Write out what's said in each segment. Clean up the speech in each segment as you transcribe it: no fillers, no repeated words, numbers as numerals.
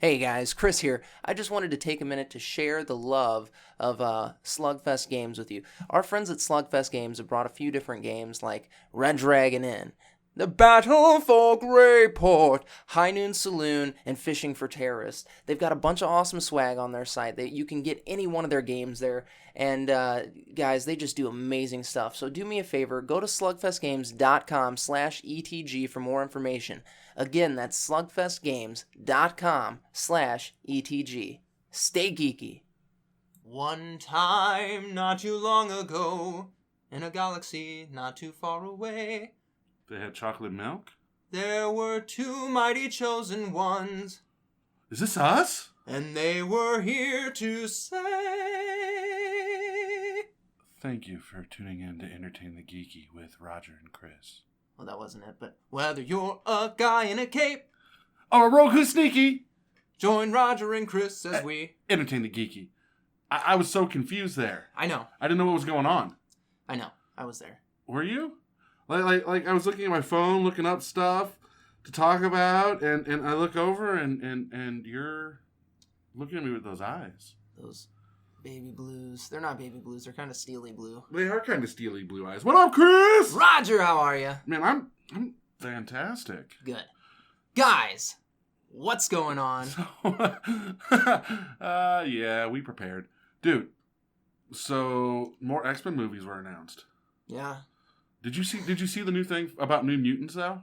Hey guys, Chris here. I just wanted to take a minute to share the love of SlugFest Games with you. Our friends at SlugFest Games have brought a few different games like Red Dragon Inn, The Battle for Greyport, High Noon Saloon, and Fishing for Terrorists. They've got a bunch of awesome swag on their site. You can get any one of their games there. And guys, they just do amazing stuff. So do me a favor, go to slugfestgames.com/ETG for more information. Again, that's slugfestgames.com/ETG. Stay geeky. One time, not too long ago, in a galaxy not too far away, they had chocolate milk? there were two mighty chosen ones. Is this us? And they were here to say... Thank you for tuning in to Entertain the Geeky with Rodger and Chris. Well, that wasn't it, but whether you're a guy in a cape or a rogue who's sneaky, join Rodger and Chris as we... Entertain the Geeky. I was so confused there. I know. I didn't know what was going on. I know. I was there. Were you? Like I was looking at my phone, looking up stuff to talk about, and I look over and you're looking at me with those eyes. Those baby blues. They're not baby blues. They're kind of steely blue. They are kind of steely blue eyes. What up, Chris? Rodger, how are you? Man, I'm fantastic. Good. Guys, what's going on? Yeah, we prepared. Dude, so more X-Men movies were announced. Yeah. Did you see the new thing about New Mutants though?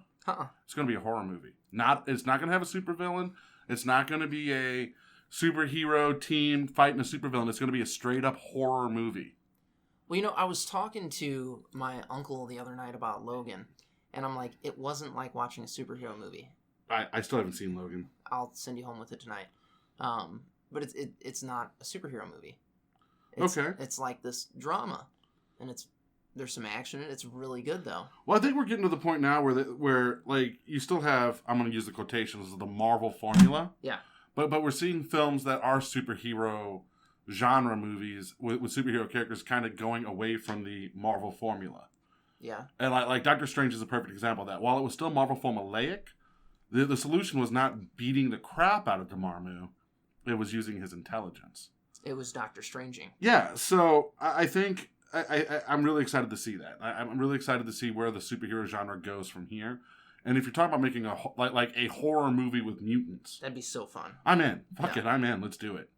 It's going to be a horror movie. It's not going to have a supervillain. It's not going to be a superhero team fighting a supervillain. It's going to be a straight up horror movie. Well, I was talking to my uncle the other night about Logan, and I'm like, it wasn't like watching a superhero movie. I still haven't seen Logan. I'll send you home with it tonight. But it's not a superhero movie. Okay. It's like this drama, and there's some action in it. It's really good though. Well, I think we're getting to the point now where like you still have, I'm going to use the quotations, the Marvel formula. Yeah. But we're seeing films that are superhero genre movies with superhero characters kind of going away from the Marvel formula. Yeah. And like Doctor Strange is a perfect example of that. While it was still Marvel formulaic, the solution was not beating the crap out of Dormammu. It was using his intelligence. It was Doctor Stranging. Yeah, so I think I'm really excited to see that. I'm really excited to see where the superhero genre goes from here. And if you're talking about making a horror movie with mutants, that'd be so fun. I'm in. Fuck it, I'm in. Let's do it.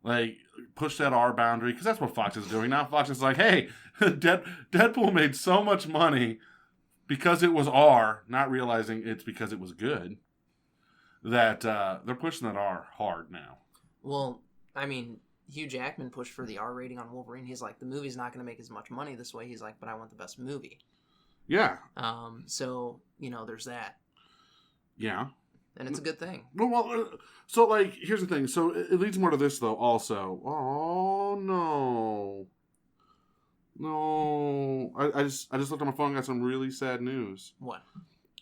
Like, push that R boundary, because that's what Fox is doing now. Fox is like, hey, Deadpool made so much money because it was R, not realizing it's because it was good, that they're pushing that R hard now. Well, I mean, Hugh Jackman pushed for the R rating on Wolverine. He's like, the movie's not going to make as much money this way. He's like, but I want the best movie. Yeah. So, there's that. Yeah. And it's a good thing. Well, so, like, here's the thing. So, it leads more to this, though, also. Oh, no. No. I just looked at my phone and got some really sad news. What?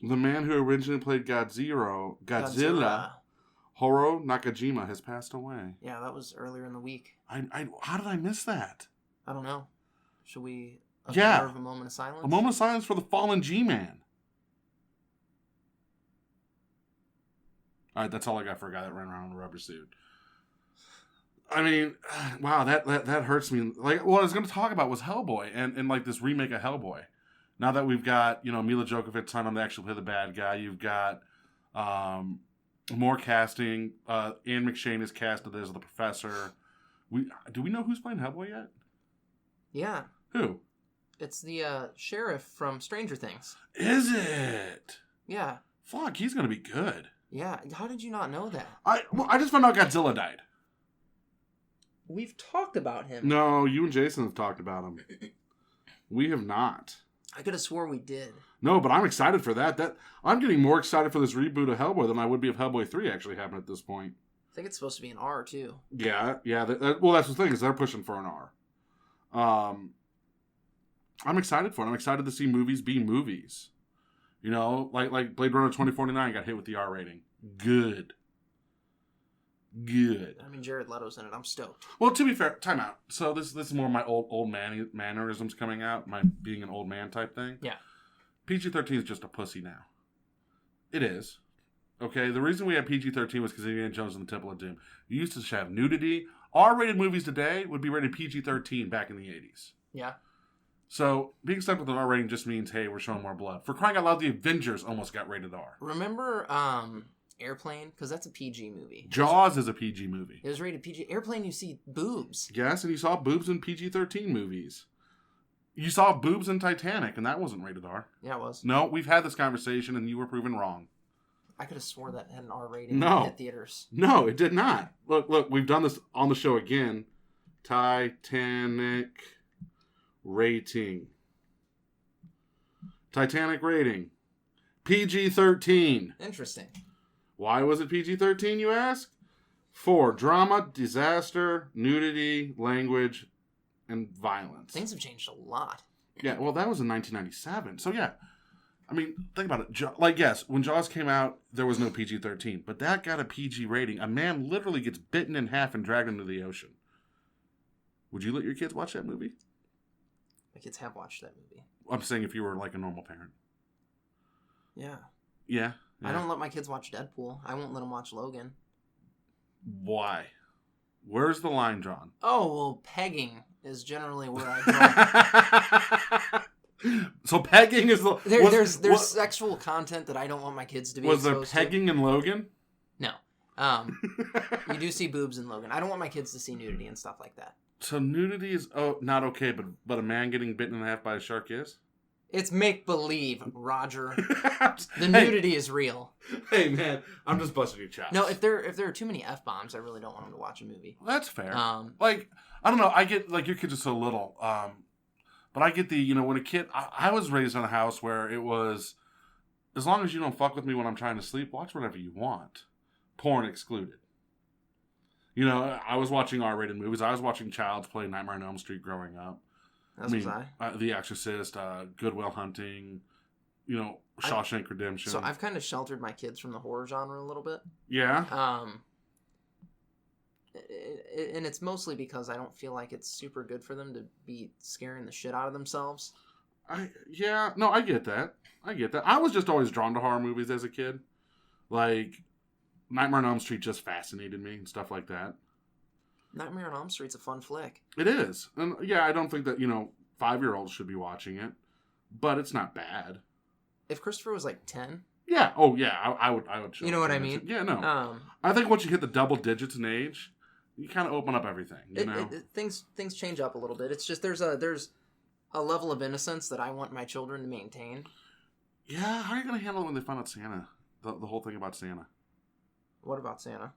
The man who originally played Godzilla, Hiro Nakajima, has passed away. Yeah, that was earlier in the week. How did I miss that? I don't know. Should we observe a moment of silence? A moment of silence for the fallen G-Man. All right, that's all I got for a guy that ran around in a rubber suit. I mean, wow, that hurts me. Like, what I was going to talk about was Hellboy and like this remake of Hellboy. Now that we've got, Mila Jovovich signed on to actually play the bad guy, you've got more casting. Ian McShane is casted as the professor. Do we know who's playing Hellboy yet? Yeah. Who? It's the sheriff from Stranger Things. Is it? Yeah. Fuck, he's going to be good. Yeah. How did you not know that? I just found out Godzilla died. We've talked about him. No, you and Jason have talked about him. We have not. I could have swore we did. No, but I'm excited for that. I'm getting more excited for this reboot of Hellboy than I would be if Hellboy 3 actually happened at this point. I think it's supposed to be an R, too. Yeah. Well, that's the thing, is they're pushing for an R. I'm excited for it. I'm excited to see movies be movies. Like Blade Runner 2049 got hit with the R rating. Good. I mean, Jared Leto's in it. I'm stoked. Well, to be fair, time out. So this is more my old man mannerisms coming out, my being an old man type thing. Yeah. PG-13 is just a pussy now. It is. Okay, the reason we had PG-13 was because Indiana Jones and the Temple of Doom. You used to have nudity. R-rated movies today would be rated PG-13 back in the 80s. Yeah. So being stuck with an R rating just means, hey, we're showing more blood. For crying out loud, the Avengers almost got rated R. Remember Airplane? Because that's a PG movie. Jaws is a PG movie. It was rated PG. Airplane, you see boobs. Yes, and you saw boobs in PG-13 movies. You saw boobs in Titanic, and that wasn't rated R. Yeah, it was. No, we've had this conversation, and you were proven wrong. I could have swore that had an R rating at theaters. No, it did not. Look, we've done this on the show again. Titanic rating. Titanic rating. PG-13. Interesting. Why was it PG-13, you ask? For drama, disaster, nudity, language, and violence. Things have changed a lot. Yeah, well, that was in 1997. So, yeah. I mean, think about it. Yes, when Jaws came out, there was no PG-13. But that got a PG rating. A man literally gets bitten in half and dragged into the ocean. Would you let your kids watch that movie? My kids have watched that movie. I'm saying if you were like a normal parent. Yeah. Yeah. I don't let my kids watch Deadpool. I won't let them watch Logan. Why? Where's the line drawn? Oh, well, pegging is generally where I draw. So pegging is the... There's sexual content that I don't want my kids to be exposed to. Was there pegging in Logan? No. You do see boobs in Logan. I don't want my kids to see nudity and stuff like that. So nudity is not okay, but a man getting bitten in half by a shark is? It's make-believe, Rodger. The nudity is real. Hey, man, I'm just busting your chops. No, if there are too many F-bombs, I really don't want them to watch a movie. Well, that's fair. I don't know. I get, your kids are so little. But I get the, when a kid... I was raised in a house where it was, as long as you don't fuck with me when I'm trying to sleep, watch whatever you want. Porn excluded. I was watching R-rated movies. I was watching Child's Play, Nightmare on Elm Street growing up. Was I. The Exorcist, Good Will Hunting, Shawshank Redemption. So I've kind of sheltered my kids from the horror genre a little bit. Yeah? And it's mostly because I don't feel like it's super good for them to be scaring the shit out of themselves. I get that. I was just always drawn to horror movies as a kid. Like, Nightmare on Elm Street just fascinated me and stuff like that. Nightmare on Elm Street's a fun flick. It is. And yeah, I don't think that, 5-year-olds should be watching it. But it's not bad. If Christopher was like 10... Yeah. Oh, yeah. I would show You know what I mean? Yeah, no. I think once you hit the double digits in age, you kind of open up everything, things change up a little bit. It's just there's a level of innocence that I want my children to maintain. Yeah, how are you going to handle it when they find out Santa? The whole thing about Santa. What about Santa?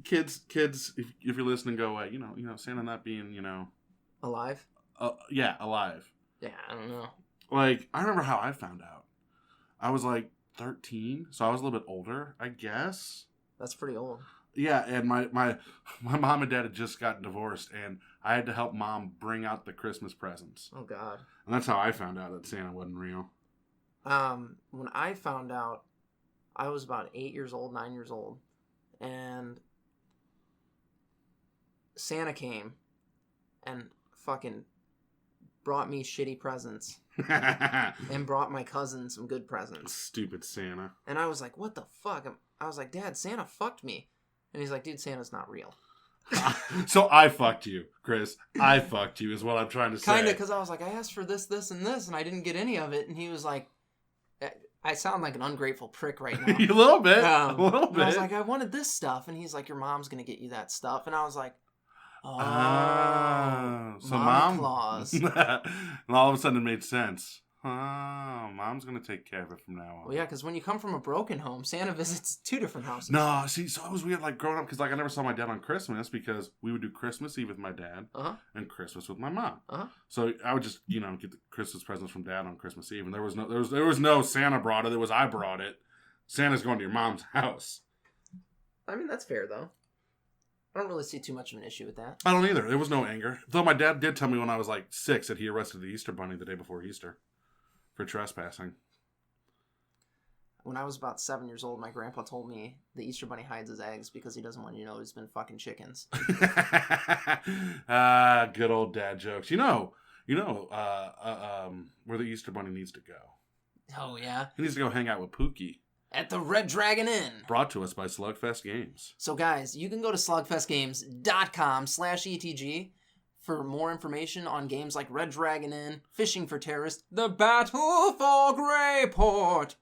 Kids, if you're listening, go away. Santa not being, alive? Yeah, alive. Yeah, I don't know. Like, I remember how I found out. I was like 13, so I was a little bit older, I guess. That's pretty old. Yeah, and my mom and dad had just gotten divorced, and I had to help mom bring out the Christmas presents. Oh, God. And that's how I found out that Santa wasn't real. When I found out, I was about 9 years old, and Santa came and fucking brought me shitty presents and brought my cousin some good presents. Stupid Santa. And I was like, what the fuck? I was like, Dad, Santa fucked me. And he's like, dude, Santa's not real. So I fucked you, Chris. I fucked you is what I'm trying to say. Kind of, because I was like, I asked for this, this, and this, and I didn't get any of it. And he was like, I sound like an ungrateful prick right now. A little bit. A little bit. I was like, I wanted this stuff. And he's like, your mom's going to get you that stuff. And I was like, so Mom Claus. And all of a sudden it made sense. Mom's going to take care of it from now on. Well, yeah, because when you come from a broken home, Santa visits 2 different houses. No, see, so it was weird, like, growing up, because, like, I never saw my dad on Christmas, because we would do Christmas Eve with my dad, and Christmas with my mom. So I would just, get the Christmas presents from Dad on Christmas Eve, and there was no Santa brought it, it was I brought it. Santa's going to your mom's house. I mean, that's fair, though. I don't really see too much of an issue with that. I don't either. There was no anger. Though my dad did tell me when I was, like, 6 that he arrested the Easter Bunny the day before Easter. For trespassing. When I was about 7 years old, my grandpa told me the Easter Bunny hides his eggs because he doesn't want you to know he's been fucking chickens. Good old dad jokes. Where the Easter Bunny needs to go. Oh, yeah. He needs to go hang out with Pookie. At the Red Dragon Inn. Brought to us by SlugFest Games. So, guys, you can go to slugfestgames.com/ETG for more information on games like Red Dragon Inn, Fishing for Terrorists, The Battle for Greyport,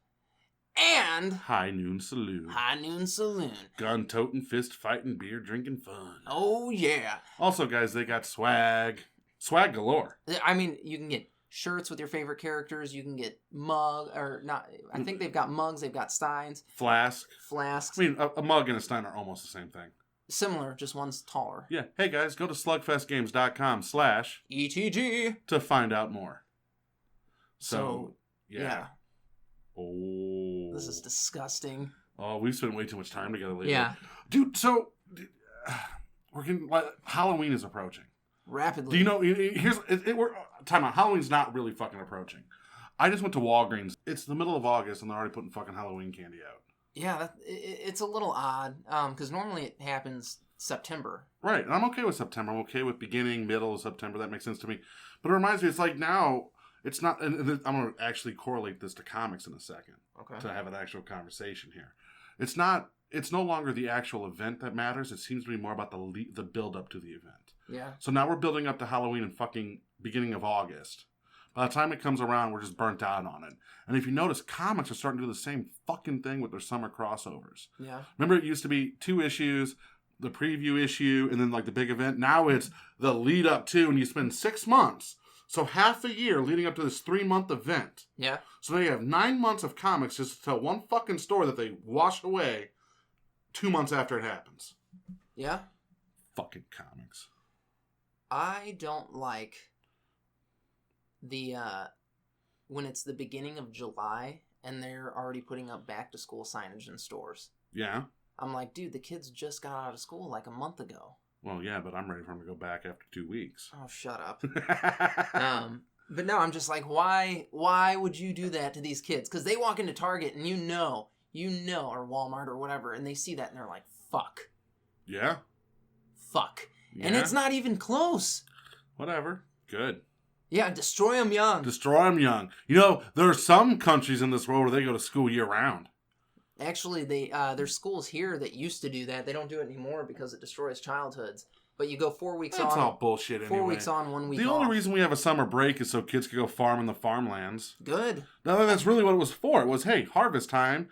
and High Noon Saloon. High Noon Saloon. Gun toting, fist fighting, beer drinking fun. Oh, yeah. Also, guys, they got swag. Swag galore. I mean, you can get shirts with your favorite characters. You can get I think they've got mugs. They've got steins. Flasks. I mean, a mug and a stein are almost the same thing. Similar, just one's taller. Yeah. Hey, guys, go to slugfestgames.com/ETG to find out more. So yeah. Oh. This is disgusting. Oh, we've spent way too much time together lately. Yeah. Dude, so Halloween is approaching. Rapidly. Do you know, time out. Halloween's not really fucking approaching. I just went to Walgreens. It's the middle of August and they're already putting fucking Halloween candy out. Yeah, it's a little odd, because normally it happens September. Right, and I'm okay with September. I'm okay with beginning, middle of September. That makes sense to me. But it reminds me, it's like now, it's not, and I'm going to actually correlate this to comics in a second. Okay. To have an actual conversation here. It's no longer the actual event that matters. It seems to be more about the build up to the event. Yeah. So now we're building up to Halloween in fucking beginning of August. By the time it comes around, we're just burnt out on it. And if you notice, comics are starting to do the same fucking thing with their summer crossovers. Yeah. Remember, it used to be 2 issues, the preview issue, and then like the big event. Now it's the lead up to, and you spend 6 months. So half a year leading up to this 3-month event. Yeah. So now you have 9 months of comics just to tell one fucking story that they wash away 2 months after it happens. Yeah. Fucking comics. I don't like the when it's the beginning of July and they're already putting up back to school signage in stores. Yeah. I'm like, dude, the kids just got out of school like a month ago. Well, yeah, but I'm ready for them to go back after 2 weeks. Oh, shut up. But no, I'm just like, why would you do that to these kids? Because they walk into Target and you know, or Walmart or whatever, and they see that and they're like, fuck. Yeah. Fuck. Yeah. And it's not even close. Whatever. Good. Yeah, destroy them young. Destroy them young. You know, there are some countries in this world where they go to school year-round. Actually, there's schools here that used to do that. They don't do it anymore because it destroys childhoods. But you go 4 weeks That's on. That's all bullshit anyway. 4 weeks on, 1 week off. The only reason we have a summer break is so kids could go farm in the farmlands. Good. No, that's really what it was for. It was, hey, harvest time.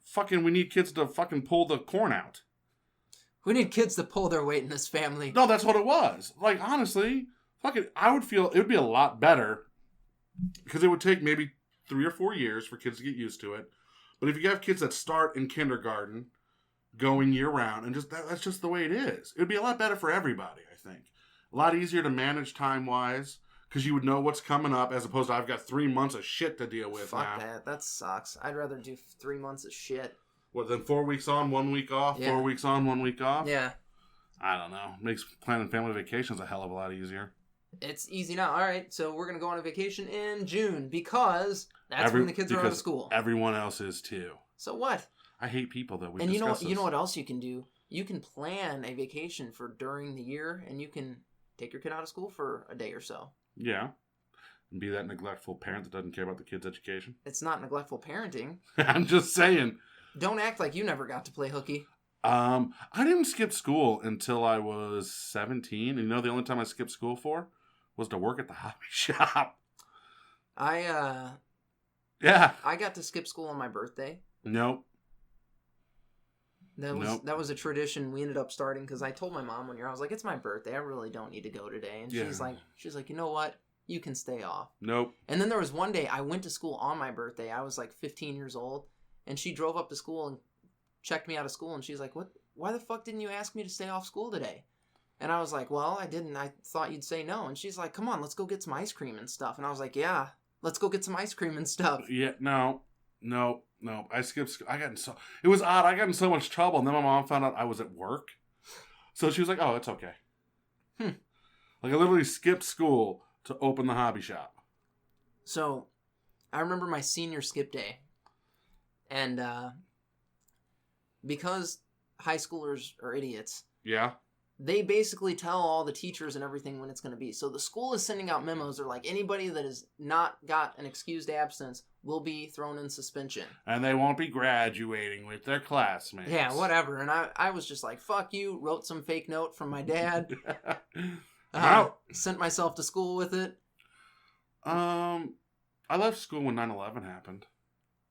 Fucking, we need kids to fucking pull the corn out. We need kids to pull their weight in this family. No, that's what it was. Like, honestly, fucking, I would feel it would be a lot better because it would take maybe 3 or 4 years for kids to get used to it. But if you have kids that start in kindergarten, going year round, and just that's just the way it is. It would be a lot better for everybody, I think. A lot easier to manage time-wise because you would know what's coming up as opposed to I've got 3 months of shit to deal with now. Fuck that. That sucks. I'd rather do 3 months of shit. What, then 4 weeks on, 1 week off? Yeah. 4 weeks on, 1 week off? Yeah. I don't know. Makes planning family vacations a hell of a lot easier. It's easy now. All right, so we're going to go on a vacation in June because that's when the kids are out of school. Everyone else is too. So what? I hate people that we And discuss you know what else you can do? You can plan a vacation for during the year, and you can take your kid out of school for a day or so. Yeah. And be that neglectful parent that doesn't care about the kid's education. It's not neglectful parenting. I'm just saying. Don't act like you never got to play hooky. I didn't skip school until I was 17. And you know the only time I skipped school for was to work at the hobby shop. Yeah. I got to skip school on my birthday. Nope. That was a tradition we ended up starting because I told my mom one year, I was like, it's my birthday, I really don't need to go today. And she's like, you know what? You can stay off. Nope. And then there was one day I went to school on my birthday. I was like 15 years old, and she drove up to school and checked me out of school, and she's like, what? Why the fuck didn't you ask me to stay off school today? And I was like, well, I didn't. I thought you'd say no. And she's like, come on, let's go get some ice cream and stuff. And I was like, yeah, let's go get some ice cream and stuff. Yeah, no. I skipped school. It was odd. I got in so much trouble, and then my mom found out I was at work. So she was like, oh, it's okay. Like, I literally skipped school to open the hobby shop. So, I remember my senior skip day. And, because high schoolers are idiots. Yeah. they basically tell all the teachers and everything when it's going to be. So the school is sending out memos. They're like, anybody that has not got an excused absence will be thrown in suspension. And they won't be graduating with their classmates. Yeah, whatever. And I was just like, fuck you. Wrote some fake note from my dad. Sent myself to school with it. I left school when 9/11 happened.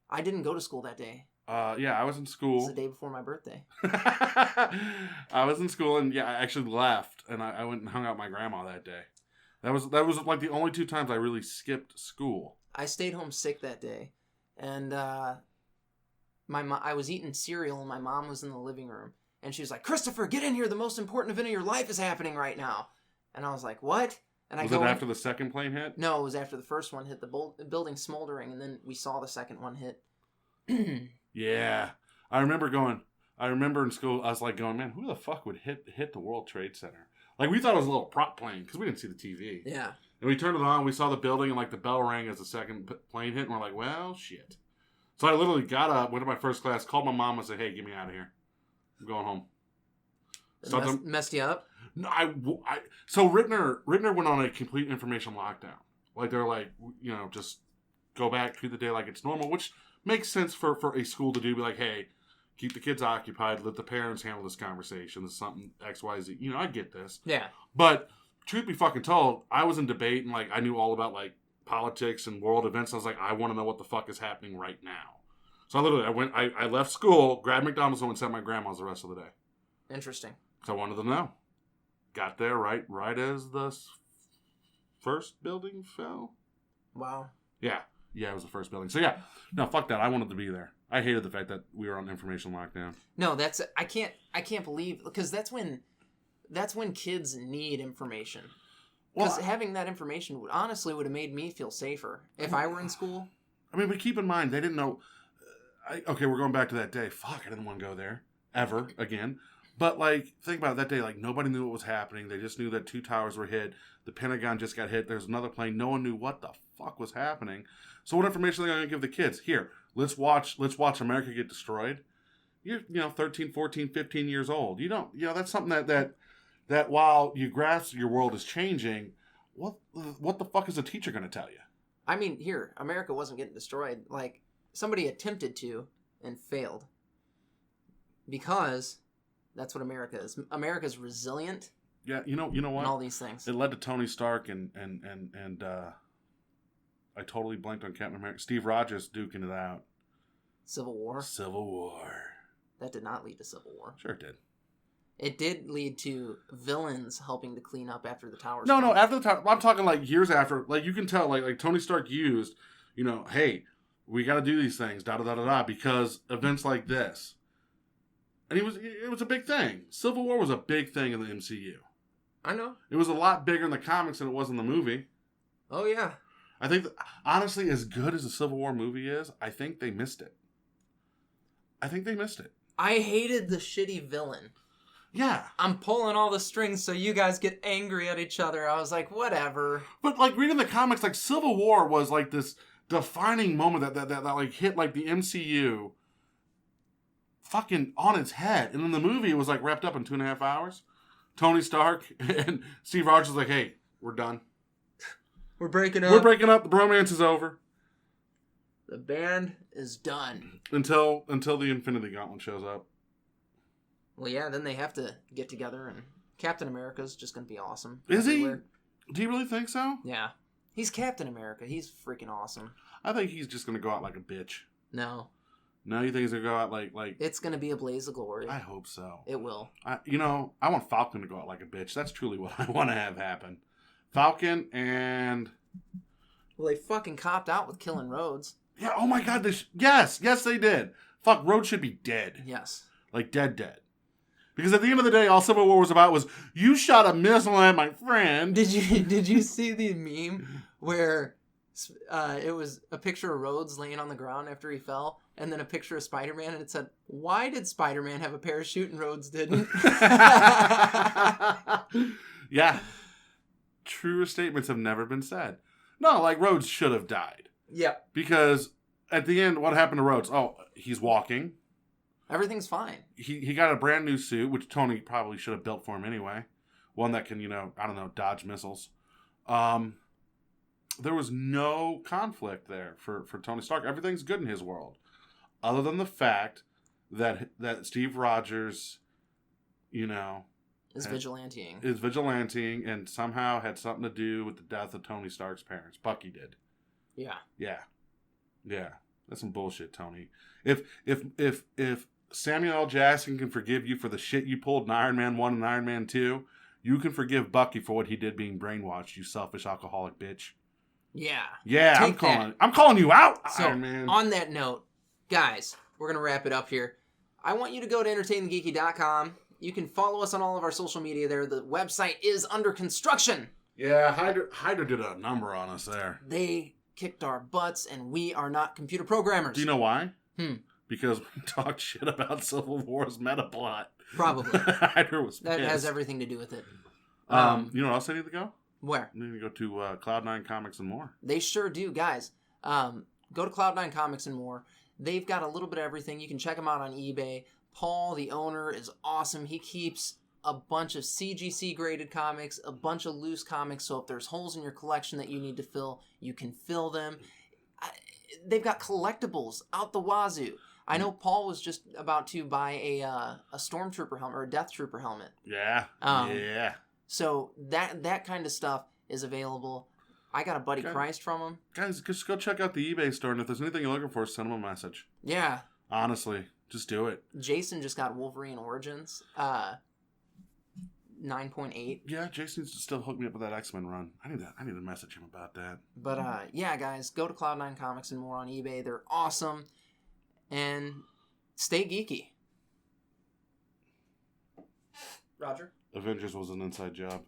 I didn't go to school that day. Yeah, I was in school. It's the day before my birthday. I was in school, and I actually left, and I went and hung out with my grandma that day. That was like the only 2 times I really skipped school. I stayed home sick that day, and I was eating cereal, and my mom was in the living room, and she was like, "Christopher, get in here! The most important event of your life is happening right now." And I was like, "What?" And was it after the second plane hit? No, it was after the first one hit. The building smoldering, and then we saw the second one hit. Yeah. I remember in school, I was like going, man, who the fuck would hit the World Trade Center? Like, we thought it was a little prop plane, because we didn't see the TV. Yeah. And we turned it on, we saw the building, and like the bell rang as the second plane hit, and we're like, well, shit. So I literally got up, went to my first class, called my mom, and said, hey, get me out of here. I'm going home. Messed you up? No, so Rittner went on a complete information lockdown. Like, they're like, just go back, treat the day like it's normal, which makes sense for a school to do. Be like, hey, keep the kids occupied, let the parents handle this conversation. This is something X, Y, Z. I get this. Yeah. But truth be fucking told, I was in debate, and like I knew all about like politics and world events. I was like, I want to know what the fuck is happening right now. So I left school, grabbed McDonald's, and went and sat at my grandma's the rest of the day. Interesting. So I wanted to know. Got there right as the first building fell. Wow. Yeah, it was the first building. So yeah, no, fuck that. I wanted to be there. I hated the fact that we were on information lockdown. No, I can't believe, because that's when kids need information. Because having that information would have made me feel safer if I were in school. I mean, but keep in mind, they didn't know. Okay, we're going back to that day. Fuck, I didn't want to go there ever again. But, like, think about it, that day, like, nobody knew what was happening. They just knew that 2 towers were hit. The Pentagon just got hit. There's another plane. No one knew what the fuck was happening. So what information are they going to give the kids? Here, let's watch America get destroyed. You're, 13, 14, 15 years old. You don't, that's something that while you grasp your world is changing, what the fuck is a teacher going to tell you? I mean, here, America wasn't getting destroyed. Like, somebody attempted to and failed. Because that's what America is. America's resilient. Yeah, you know what? And all these things. It led to Tony Stark and I totally blanked on Captain America. Steve Rogers duking it out. Civil War. That did not lead to Civil War. Sure it did. It did lead to villains helping to clean up after the towers. No, after the tower. I'm talking like years after. Like, you can tell, like Tony Stark used, hey, we got to do these things, because events like this. And it was a big thing. Civil War was a big thing in the MCU. I know. It was a lot bigger in the comics than it was in the movie. Oh, yeah. I think, honestly, as good as the Civil War movie is, I think they missed it. I hated the shitty villain. Yeah. I'm pulling all the strings so you guys get angry at each other. I was like, whatever. But, like, reading the comics, like, Civil War was, like, this defining moment that like, hit, like, the MCU fucking on its head. And in the movie, it was, like, wrapped up in 2.5 hours. Tony Stark and Steve Rogers was like, hey, we're done. We're breaking up. The bromance is over. The band is done. Until the Infinity Gauntlet shows up. Well, yeah, then they have to get together, and Captain America's just going to be awesome. Is everywhere. He? Do you really think so? Yeah. He's Captain America. He's freaking awesome. I think he's just going to go out like a bitch. No. No, you think he's going to go out like... It's going to be a blaze of glory. I hope so. It will. I want Falcon to go out like a bitch. That's truly what I want to have happen. Falcon and... Well, they fucking copped out with killing Rhodes. Yeah, oh my god, yes, they did. Fuck, Rhodes should be dead. Yes. Like, dead. Because at the end of the day, all Civil War was about was, you shot a missile at my friend. Did you see the meme where it was a picture of Rhodes laying on the ground after he fell, and then a picture of Spider-Man, and it said, why did Spider-Man have a parachute and Rhodes didn't? Yeah. Truer statements have never been said. No, like, Rhodes should have died. Yeah. Because at the end, what happened to Rhodes? Oh, he's walking. Everything's fine. He got a brand new suit, which Tony probably should have built for him anyway. One that can, dodge missiles. There was no conflict there for Tony Stark. Everything's good in his world. Other than the fact that Steve Rogers, is vigilanteing. Is vigilanteing and somehow had something to do with the death of Tony Stark's parents. Bucky did. Yeah. Yeah. That's some bullshit, Tony. If Samuel L. Jackson can forgive you for the shit you pulled in Iron Man 1 and Iron Man 2, you can forgive Bucky for what he did being brainwashed, you selfish alcoholic bitch. Yeah. Yeah, I'm calling you out, so, Iron Man. On that note, guys, we're going to wrap it up here. I want you to go to entertainthegeeky.com. You can follow us on all of our social media there. The website is under construction. Yeah, Hydra did a number on us there. They kicked our butts, and we are not computer programmers. Do you know why? Because we talked shit about Civil War's meta plot. Probably. Hydra was pissed. That has everything to do with it. You know where else I need to go? Where? I need to go to Cloud9 Comics and More. They sure do, guys. Go to Cloud9 Comics and More. They've got a little bit of everything. You can check them out on eBay. Paul, the owner, is awesome. He keeps a bunch of CGC graded comics, a bunch of loose comics, so if there's holes in your collection that you need to fill, you can fill them. They've got collectibles out the wazoo. I know Paul was just about to buy a Stormtrooper helmet or a Death Trooper helmet. Yeah. Yeah. So that kind of stuff is available. I got a Buddy Christ from him. Guys, just go check out the eBay store, and if there's anything you're looking for, send them a message. Yeah. Honestly, just do it. Jason just got Wolverine Origins, 9.8. Yeah, Jason needs to still hook me up with that X-Men run. I need to message him about that. But yeah, guys, go to Cloud9 Comics and More on eBay. They're awesome. And stay geeky. Rodger? Avengers was an inside job.